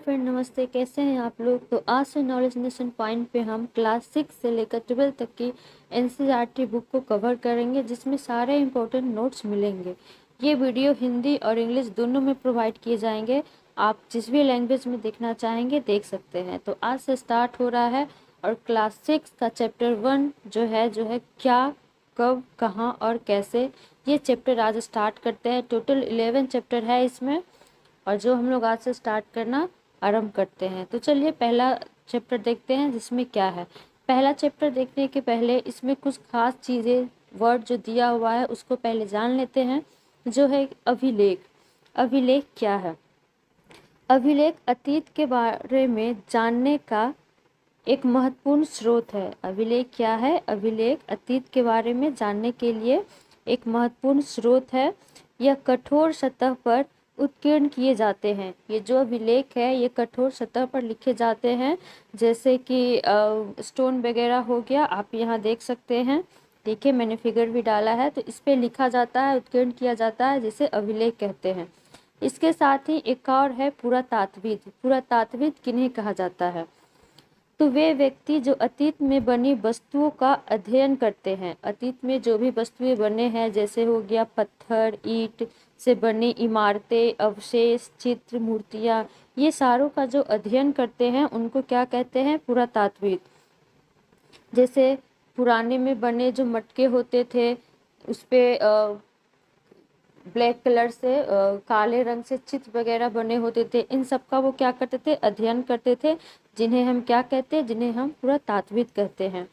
Friend, नमस्ते। कैसे हैं आप लोग? तो आज से नॉलेज नेशन पॉइंट पे हम क्लास 6 से लेकर 12 तक की एनसीईआरटी बुक को कवर करेंगे, जिसमें सारे इम्पोर्टेंट नोट्स मिलेंगे। ये वीडियो हिंदी और इंग्लिश दोनों में प्रोवाइड किए जाएंगे। आप जिस भी लैंग्वेज में देखना चाहेंगे देख सकते हैं। तो आज से स्टार्ट हो रहा है और क्लास 6 का चैप्टर 1 जो है क्या, कब, कहाँ और कैसे, ये चैप्टर आज स्टार्ट करते हैं। टोटल 11 चैप्टर है इसमें, और जो हम लोग आज से स्टार्ट करना आरंभ करते हैं। तो चलिए पहला चैप्टर देखते हैं जिसमें क्या है। पहला चैप्टर देखने के पहले इसमें कुछ खास चीज़ें, वर्ड जो दिया हुआ है उसको पहले जान लेते हैं, जो है अभिलेख। अभिलेख क्या है? अभिलेख अतीत के बारे में जानने का एक महत्वपूर्ण स्रोत है। अभिलेख क्या है? अभिलेख अतीत के बारे में जानने के लिए एक महत्वपूर्ण स्रोत है। यह कठोर सतह पर उत्कीर्ण किए जाते हैं। ये जो अभिलेख है ये कठोर सतह पर लिखे जाते हैं, जैसे कि स्टोन वगैरह हो गया। आप यहाँ देख सकते हैं, देखिए मैंने फिगर भी डाला है। तो इस पे लिखा जाता है, उत्कीर्ण किया जाता है, जिसे अभिलेख कहते हैं। इसके साथ ही एक और है पुरातात्विद। पुरातात्विद किन्हें कहा जाता है? तो वे व्यक्ति जो अतीत में बनी वस्तुओं का अध्ययन करते हैं। अतीत में जो भी वस्तुएं बने हैं, जैसे हो गया पत्थर, ईंट से बनी इमारतें, अवशेष, चित्र, मूर्तियाँ, ये सारों का जो अध्ययन करते हैं उनको क्या कहते हैं? पुरातात्विद। जैसे पुराने में बने जो मटके होते थे, उस पे ब्लैक कलर से काले रंग से चित्र वगैरह बने होते थे, इन सब का वो क्या करते थे? अध्ययन करते थे, जिन्हें हम क्या कहते हैं? जिन्हें हम पुरातात्विद कहते हैं।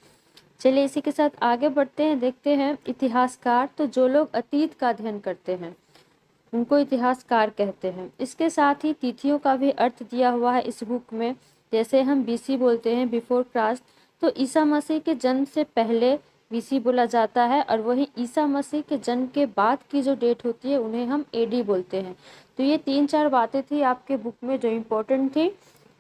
चलिए इसी के साथ आगे बढ़ते हैं, देखते हैं इतिहासकार। तो जो लोग अतीत का अध्ययन करते हैं उनको इतिहासकार कहते हैं। इसके साथ ही तिथियों का भी अर्थ दिया हुआ है इस बुक में। जैसे हम बीसी बोलते हैं, बिफोर क्राइस्ट, तो ईसा मसीह के जन्म से पहले बीसी बोला जाता है, और वही ईसा मसीह के जन्म के बाद की जो डेट होती है उन्हें हम एडी बोलते हैं। तो ये 3-4 बातें थी आपके बुक में जो इम्पोर्टेंट थी।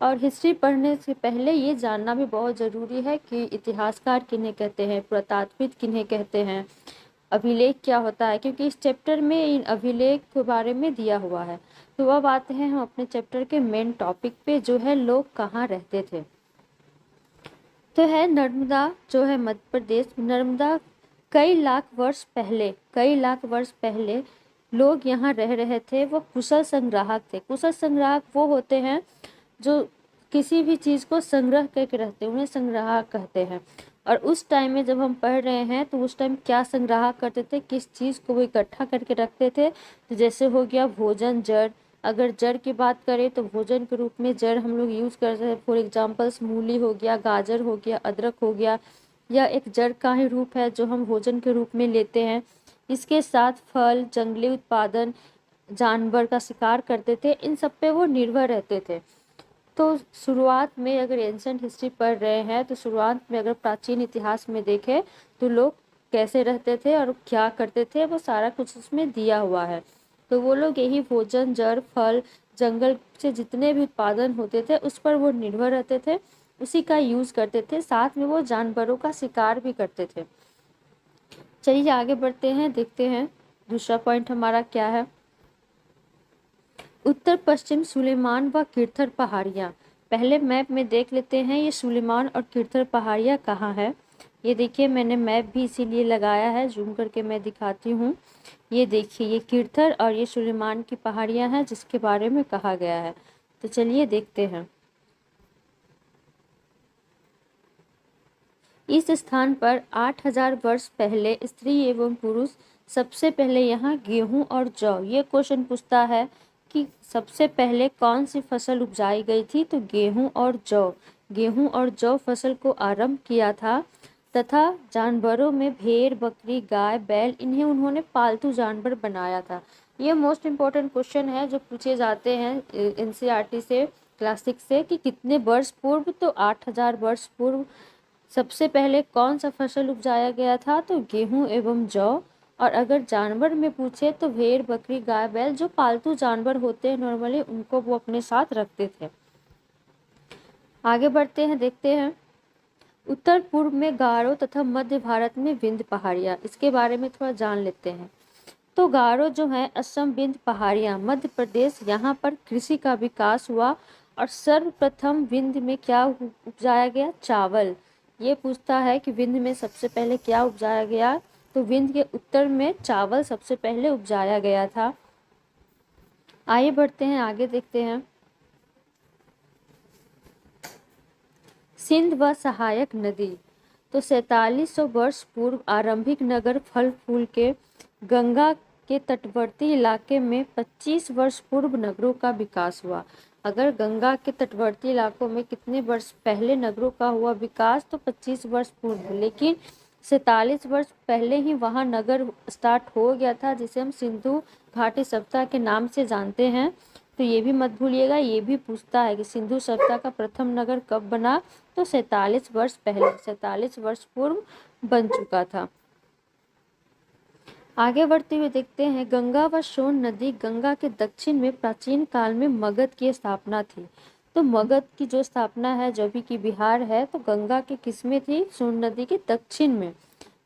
और हिस्ट्री पढ़ने से पहले ये जानना भी बहुत ज़रूरी है कि इतिहासकार किन्हें कहते हैं, पुरातात्विद किन्हें कहते हैं, अभिलेख क्या होता है, क्योंकि इस चैप्टर में इन अभिलेख के बारे में दिया हुआ है। तो अब आते हैं हम अपने चैप्टर के मेन टॉपिक पे, जो है लोग कहाँ रहते थे। तो है नर्मदा, जो है मध्य प्रदेश। नर्मदा कई लाख वर्ष पहले लोग यहाँ रह रहे थे। वो कुशल संग्राहक थे। कुशल संग्राहक वो होते हैं जो किसी भी चीज़ को संग्रह करके रखते हैं, उन्हें संग्राहक कहते हैं। और उस टाइम में जब हम पढ़ रहे हैं तो उस टाइम क्या संग्रह करते थे, किस चीज़ को वो इकट्ठा करके रखते थे? तो जैसे हो गया भोजन, जड़। अगर जड़ की बात करें तो भोजन के रूप में जड़ हम लोग यूज़ करते हैं। फॉर एग्जांपल्स मूली हो गया, गाजर हो गया, अदरक हो गया, यह एक जड़ का ही रूप है जो हम भोजन के रूप में लेते हैं। इसके साथ फल, जंगली उत्पादन, जानवर का शिकार करते थे, इन सब पे वो निर्भर रहते थे। तो शुरुआत में अगर एंशंट हिस्ट्री पढ़ रहे हैं तो शुरुआत में अगर प्राचीन इतिहास में देखें तो लोग कैसे रहते थे और क्या करते थे, वो सारा कुछ उसमें दिया हुआ है। तो वो लोग यही भोजन, जड़, फल, जंगल से जितने भी उत्पादन होते थे उस पर वो निर्भर रहते थे, उसी का यूज़ करते थे। साथ में वो जानवरों का शिकार भी करते थे। चलिए आगे बढ़ते हैं, देखते हैं दूसरा पॉइंट हमारा क्या है। उत्तर पश्चिम सुलेमान व किरथर पहाड़ियाँ। पहले मैप में देख लेते हैं ये सुलेमान और किरथर पहाड़ियाँ कहाँ है। ये देखिए मैंने मैप भी इसीलिए लगाया है, जूम करके मैं दिखाती हूँ। ये देखिए, ये किरथर और ये सुलेमान की पहाड़ियाँ हैं जिसके बारे में कहा गया है। तो चलिए देखते हैं। इस स्थान पर 8000 वर्ष पहले स्त्री एवं पुरुष सबसे पहले यहाँ गेहूं और जौ। ये क्वेश्चन पूछता है कि सबसे पहले कौन सी फसल उपजाई गई थी, तो गेहूं और जौ। गेहूं और जौ फसल को आरंभ किया था, तथा जानवरों में भेड़, बकरी, गाय, बैल, इन्हें उन्होंने पालतू जानवर बनाया था। ये मोस्ट इम्पोर्टेंट क्वेश्चन है जो पूछे जाते हैं एनसीईआरटी से, क्लासिक से, कि कितने वर्ष पूर्व, तो 8000 वर्ष पूर्व सबसे पहले कौन सा फसल उपजाया गया था, तो गेहूं एवं जौ। और अगर जानवर में पूछे तो भेड़, बकरी, गाय, बैल, जो पालतू जानवर होते हैं नॉर्मली, उनको वो अपने साथ रखते थे। आगे बढ़ते हैं, देखते हैं उत्तर पूर्व में गारो तथा मध्य भारत में विंध्य पहाड़ियाँ। इसके बारे में थोड़ा जान लेते हैं। तो गारो जो है असम, विंध्य पहाड़ियाँ, मध्य प्रदेश, यहाँ पर कृषि का विकास हुआ और सर्वप्रथम विंध्य में क्या उपजाया गया? चावल। ये पूछता है कि विंध्य में सबसे पहले क्या उपजाया गया, तो विंध्य के उत्तर में चावल सबसे पहले उपजाया गया था। आइए बढ़ते हैं, आगे देखते हैं। सिंध व सहायक नदी। तो 4700 वर्ष पूर्व आरंभिक नगर फल फूल के गंगा के तटवर्ती इलाके में 25 वर्ष पूर्व नगरों का विकास हुआ। अगर गंगा के तटवर्ती इलाकों में कितने वर्ष पहले नगरों का हुआ विकास, तो 25 वर्ष पूर्व, लेकिन 47 वर्ष पहले ही वहाँ नगर स्टार्ट हो गया था, जिसे हम सिंधु घाटी सभ्यता के नाम से जानते हैं। तो ये भी मत भूलिएगा, ये भी पूछता है कि सिंधु सभ्यता का प्रथम नगर कब बना, तो 47 वर्ष पहले, 47 वर्ष पूर्व बन चुका था। आगे बढ़ते हुए देखते हैं, गंगा व सोन नदी। गंगा के दक्षिण में प्राचीन काल में मगध की स्थापना थी। तो मगध की जो स्थापना है, जो भी की बिहार है, तो गंगा के किस में थी? सोन नदी के दक्षिण में।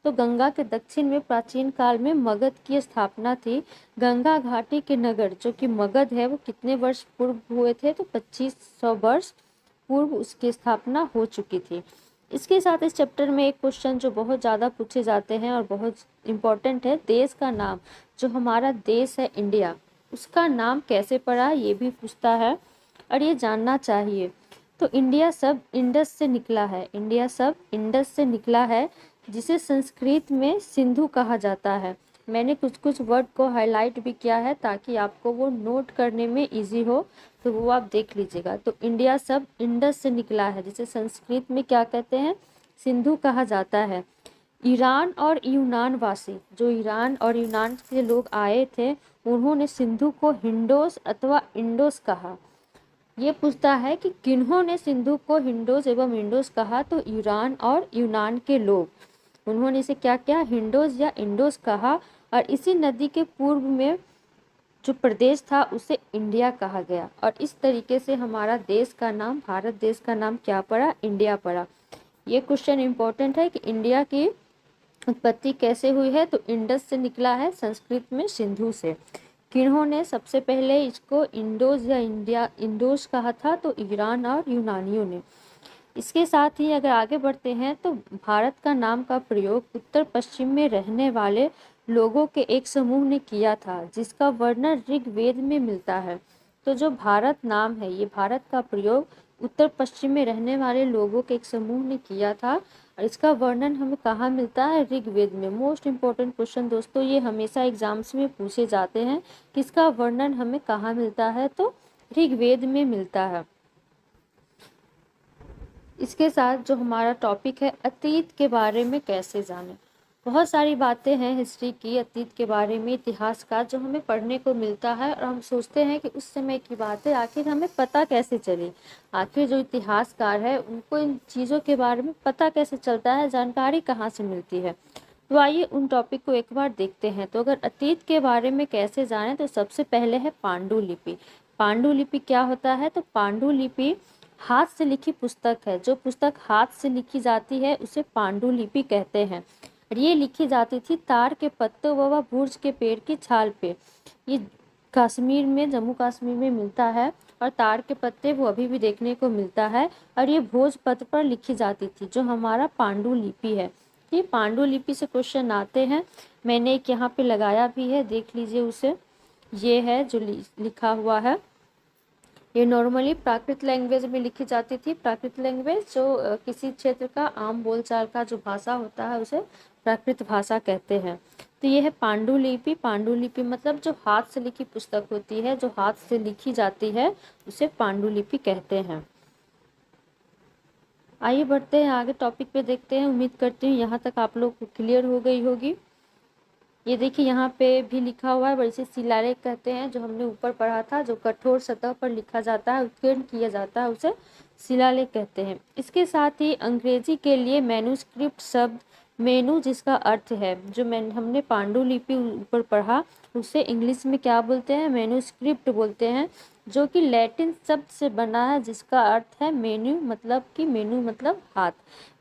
तो गंगा के दक्षिण में प्राचीन काल में मगध की स्थापना थी। गंगा घाटी के नगर जो कि मगध है, वो कितने वर्ष पूर्व हुए थे? तो 2500 वर्ष पूर्व उसकी स्थापना हो चुकी थी। इसके साथ इस चैप्टर में एक क्वेश्चन जो बहुत ज़्यादा पूछे जाते हैं और बहुत इम्पोर्टेंट है, देश का नाम। जो हमारा देश है इंडिया, उसका नाम कैसे पड़ा, ये भी पूछता है और ये जानना चाहिए। तो इंडिया सब इंडस से निकला है, इंडिया सब इंडस से निकला है, जिसे संस्कृत में सिंधु कहा जाता है। मैंने कुछ कुछ वर्ड को हाईलाइट भी किया है ताकि आपको वो नोट करने में इजी हो, तो वो आप देख लीजिएगा। तो इंडिया सब इंडस से निकला है, जिसे संस्कृत में क्या कहते हैं? सिंधु कहा जाता है। ईरान और यूनान वासी, जो ईरान और यूनान के लोग आए थे, उन्होंने सिंधु को हिंडोस अथवा इंडोस कहा। ये पूछता है कि किन्होंने सिंधु को हिंडोस एवं इंडोस कहा, तो ईरान और यूनान के लोग, उन्होंने इसे क्या किया? हिंडोस या इंडोस कहा। और इसी नदी के पूर्व में जो प्रदेश था उसे इंडिया कहा गया, और इस तरीके से हमारा देश का नाम, भारत देश का नाम क्या पड़ा? इंडिया पड़ा। ये क्वेश्चन इंपॉर्टेंट है कि इंडिया की उत्पत्ति कैसे हुई है, तो इंडस से निकला है, संस्कृत में सिंधु से। किन्होंने सबसे पहले इसको इंडोस या इंडिया इंडोस कहा था? तो ईरान और यूनानियों ने। इसके साथ ही अगर आगे बढ़ते हैं, तो भारत का नाम का प्रयोग उत्तर पश्चिम में रहने वाले लोगों के एक समूह ने किया था, जिसका वर्णन ऋग्वेद में मिलता है। तो जो भारत नाम है, ये भारत का प्रयोग उत्तर पश्चिम में रहने वाले लोगों के एक समूह ने किया था, और इसका वर्णन हमें कहाँ मिलता है? ऋग्वेद में। मोस्ट इम्पोर्टेंट क्वेश्चन दोस्तों, ये हमेशा एग्जाम्स में पूछे जाते हैं, किसका वर्णन हमें कहाँ मिलता है? तो ऋग्वेद में मिलता है। इसके साथ जो हमारा टॉपिक है, अतीत के बारे में कैसे जानें। बहुत सारी बातें हैं हिस्ट्री की, अतीत के बारे में, इतिहास का, जो हमें पढ़ने को मिलता है, और हम सोचते हैं कि उस समय की बातें आखिर हमें पता कैसे चली। आखिर जो इतिहासकार है, उनको इन चीज़ों के बारे में पता कैसे चलता है, जानकारी कहाँ से मिलती है। तो आइए उन टॉपिक को एक बार देखते हैं। तो अगर अतीत के बारे में कैसे जानें, तो सबसे पहले है पांडुलिपि। पांडुलिपि क्या होता है? तो पांडुलिपि हाथ से लिखी पुस्तक है। जो पुस्तक हाथ से लिखी जाती है उसे पांडुलिपि कहते हैं। और ये लिखी जाती थी तार के पत्तों व बुर्ज के पेड़ की छाल पे। ये कश्मीर में, जम्मू कश्मीर में मिलता है, और तार के पत्ते वो अभी भी देखने को मिलता है, और ये भोजपत्र पर लिखी जाती थी, जो हमारा पांडुलिपि है। ये पांडुलिपि से क्वेश्चन आते हैं। मैंने एक यहाँ पे लगाया भी है, देख लीजिए उसे। ये है जो लिखा हुआ है, ये नॉर्मली प्राकृत लैंग्वेज में लिखी जाती थी। प्राकृत लैंग्वेज जो किसी क्षेत्र का आम बोलचाल का जो भाषा होता है, उसे प्राकृत भाषा कहते हैं। तो ये है पांडुलिपि। पांडुलिपि मतलब जो हाथ से लिखी पुस्तक होती है, जो हाथ से लिखी जाती है, उसे पांडुलिपि कहते हैं। आइए बढ़ते हैं आगे, टॉपिक पे देखते हैं। उम्मीद करती हूँ यहाँ तक आप लोग को क्लियर हो गई होगी। ये देखिए यहाँ पे भी लिखा हुआ है, इसे शिलालेख कहते हैं, जो हमने ऊपर पढ़ा था, जो कठोर सतह पर लिखा जाता है, उत्कीर्ण किया जाता है, उसे शिलालेख कहते हैं। इसके साथ ही अंग्रेजी के लिए मैन्युस्क्रिप्ट शब्द मेनू, जिसका अर्थ है, जो हमने पांडुलिपि ऊपर पढ़ा, उसे इंग्लिश में क्या बोलते हैं? मैन्युस्क्रिप्ट बोलते हैं, जो कि लैटिन शब्द से बना है, जिसका अर्थ है मेन्यू, मतलब कि मेनू मतलब हाथ।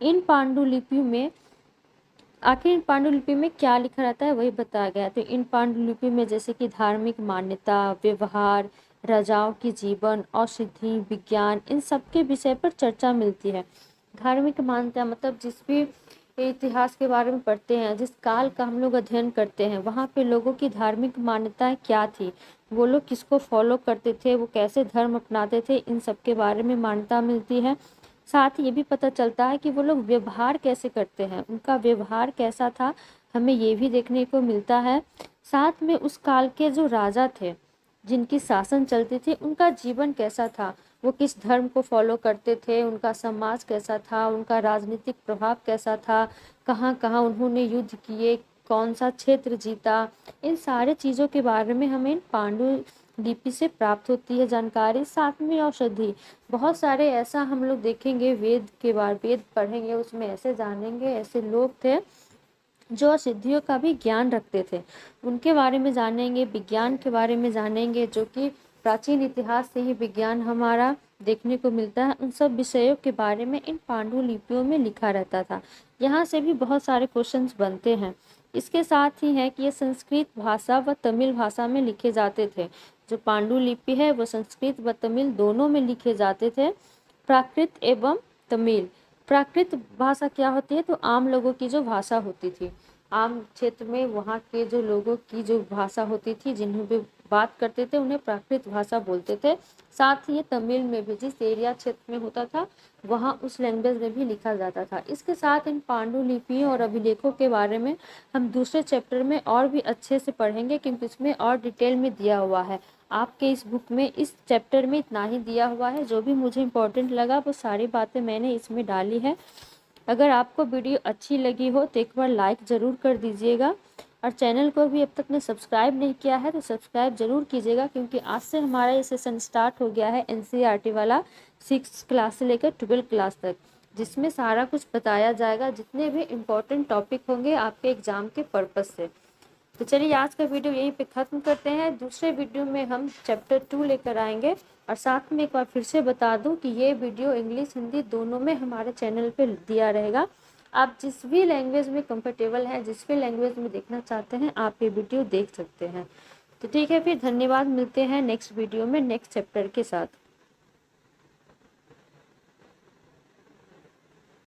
इन पांडुलिपियों में, आखिर इन पांडुलिपि में क्या लिखा रहता है, वही बताया गया। तो इन पांडुलिपि में जैसे कि धार्मिक मान्यता, व्यवहार, राजाओं की जीवन, औषधि, विज्ञान, इन सब के विषय पर चर्चा मिलती है। धार्मिक मान्यता मतलब जिस भी इतिहास के बारे में पढ़ते हैं, जिस काल का हम लोग अध्ययन करते हैं, वहाँ पे लोगों की धार्मिक मान्यताएं क्या थी, वो लोग किसको फॉलो करते थे, वो कैसे धर्म अपनाते थे, इन सब के बारे में मान्यता मिलती है। साथ ही ये भी पता चलता है कि वो लोग व्यवहार कैसे करते हैं, उनका व्यवहार कैसा था, हमें ये भी देखने को मिलता है। साथ में उस काल के जो राजा थे, जिनकी शासन चलती थी, उनका जीवन कैसा था, वो किस धर्म को फॉलो करते थे, उनका समाज कैसा था, उनका राजनीतिक प्रभाव कैसा था, कहाँ कहाँ उन्होंने युद्ध किए, कौन सा क्षेत्र जीता, इन सारे चीज़ों के बारे में हमें इन पांडुलिपि से प्राप्त होती है जानकारी। साथ में औषधि, बहुत सारे ऐसा हम लोग देखेंगे, वेद पढ़ेंगे, उसमें ऐसे जानेंगे, ऐसे लोग थे जो औषधियों का भी ज्ञान रखते थे, उनके बारे में जानेंगे। विज्ञान के बारे में जानेंगे, जो कि प्राचीन इतिहास से ही विज्ञान हमारा देखने को मिलता है। उन सब विषयों के बारे में इन पांडुलिपियों में लिखा रहता था। यहाँ से भी बहुत सारे क्वेश्चंस बनते हैं। इसके साथ ही है कि ये संस्कृत भाषा व तमिल भाषा में लिखे जाते थे। जो पांडुलिपि है वो संस्कृत व तमिल दोनों में लिखे जाते थे, प्राकृत एवं तमिल। प्राकृत भाषा क्या होती है, तो आम लोगों की जो भाषा होती थी, आम क्षेत्र में वहाँ के जो लोगों की जो भाषा होती थी, जिन्हें वे बात करते थे, उन्हें प्राकृत भाषा बोलते थे। साथ ही ये तमिल में भी जिस एरिया क्षेत्र में होता था, वहाँ उस लैंग्वेज में भी लिखा जाता था। इसके साथ इन पांडुलिपियों और अभिलेखों के बारे में हम दूसरे चैप्टर में और भी अच्छे से पढ़ेंगे, क्योंकि इसमें और डिटेल में दिया हुआ है। आपके इस बुक में, इस चैप्टर में इतना ही दिया हुआ है। जो भी मुझे इम्पोर्टेंट लगा वो सारी बातें मैंने इसमें डाली है। अगर आपको वीडियो अच्छी लगी हो तो एक बार लाइक ज़रूर कर दीजिएगा, और चैनल को भी अब तक ने सब्सक्राइब नहीं किया है तो सब्सक्राइब ज़रूर कीजिएगा, क्योंकि आज से हमारा ये सेशन स्टार्ट हो गया है एनसीईआरटी वाला 6 क्लास से लेकर 12 क्लास तक, जिसमें सारा कुछ बताया जाएगा, जितने भी इम्पोर्टेंट टॉपिक होंगे आपके एग्ज़ाम के पर्पज़ से। तो चलिए आज का वीडियो यहीं पे ख़त्म करते हैं। दूसरे वीडियो में हम चैप्टर 2 लेकर आएंगे। और साथ में एक बार फिर से बता दूं कि ये वीडियो इंग्लिश हिंदी दोनों में हमारे चैनल पे दिया रहेगा। आप जिस भी लैंग्वेज में कंफर्टेबल हैं, जिस भी लैंग्वेज में देखना चाहते हैं, आप ये वीडियो देख सकते हैं। तो ठीक है, फिर धन्यवाद, मिलते हैं नेक्स्ट वीडियो में नेक्स्ट चैप्टर के साथ।